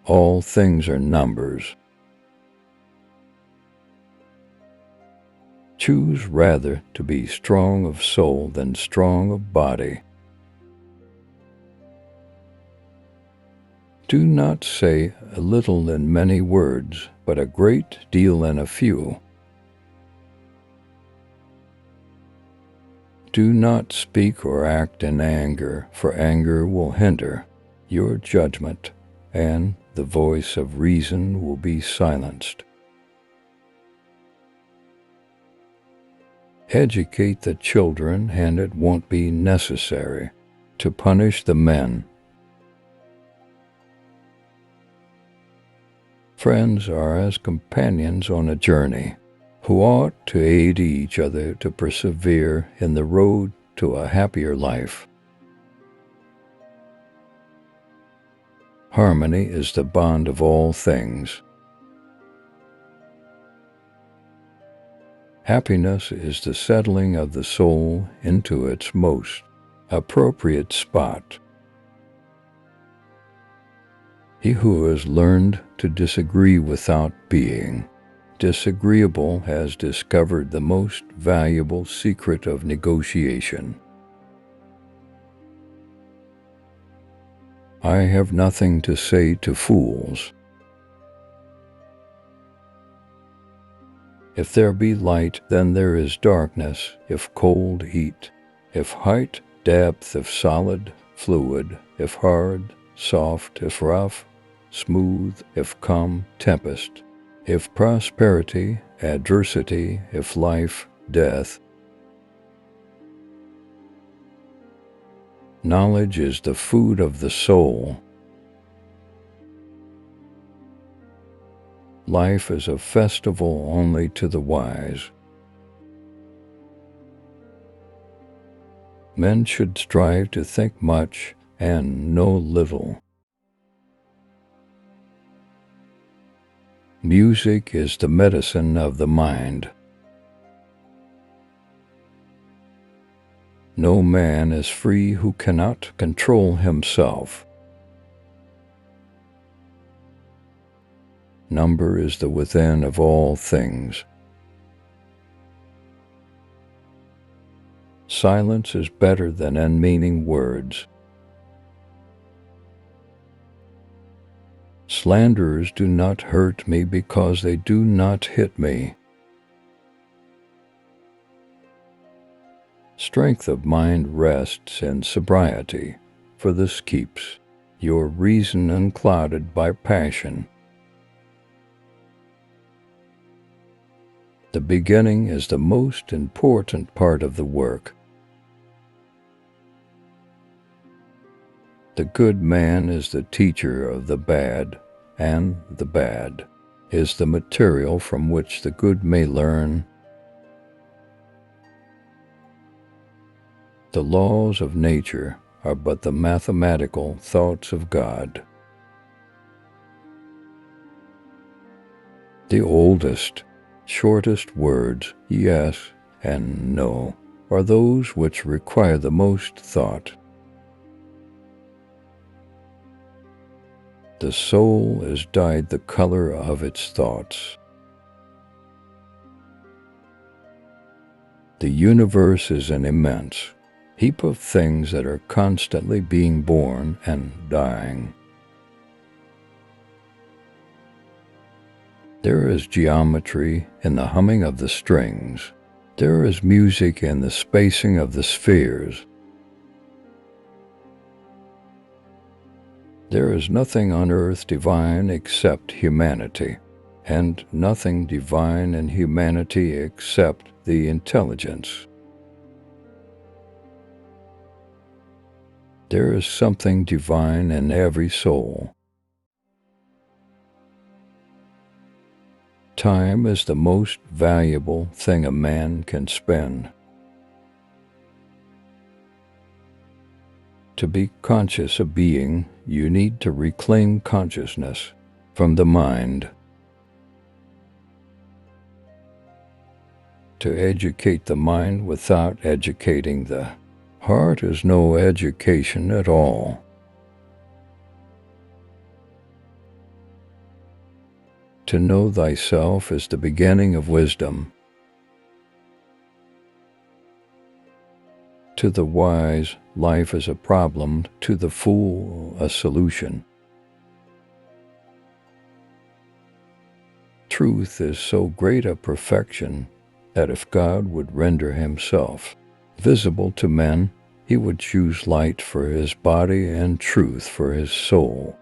All things are numbers. Choose rather to be strong of soul than strong of body. Do not say a little in many words, but a great deal in a few. Do not speak or act in anger, for anger will hinder your judgment, and the voice of reason will be silenced. Educate the children, and it won't be necessary to punish the men. Friends are as companions on a journey, who ought to aid each other to persevere in the road to a happier life. Harmony is the bond of all things. Happiness is the settling of the soul into its most appropriate spot. He who has learned to disagree without being disagreeable has discovered the most valuable secret of negotiation. I have nothing to say to fools. If there be light, then there is darkness. If cold, heat. If height, depth. If solid, fluid. If hard, soft. If rough, smooth. If calm, tempest. If prosperity, adversity. If life, death. Knowledge is the food of the soul. Life is a festival only to the wise. Men should strive to think much and know little. Music is the medicine of the mind. No man is free who cannot control himself. Number is the within of all things. Silence is better than unmeaning words. Slanderers do not hurt me because they do not hit me. Strength of mind rests in sobriety, for this keeps your reason unclouded by passion. The beginning is the most important part of the work. The good man is the teacher of the bad, and the bad is the material from which the good may learn. The laws of nature are but the mathematical thoughts of God. The oldest, shortest words, yes and no, are those which require the most thought. The soul is dyed the color of its thoughts. The universe is an immense heap of things that are constantly being born and dying. There is geometry in the humming of the strings. There is music in the spacing of the spheres. There is nothing on earth divine except humanity, and nothing divine in humanity except the intelligence. There is something divine in every soul. Time is the most valuable thing a man can spend. To be conscious of being, you need to reclaim consciousness from the mind. To educate the mind without educating the heart is no education at all. To know thyself is the beginning of wisdom. To the wise, life is a problem, to the fool, a solution. Truth is so great a perfection that if God would render himself visible to men, he would choose light for his body and truth for his soul.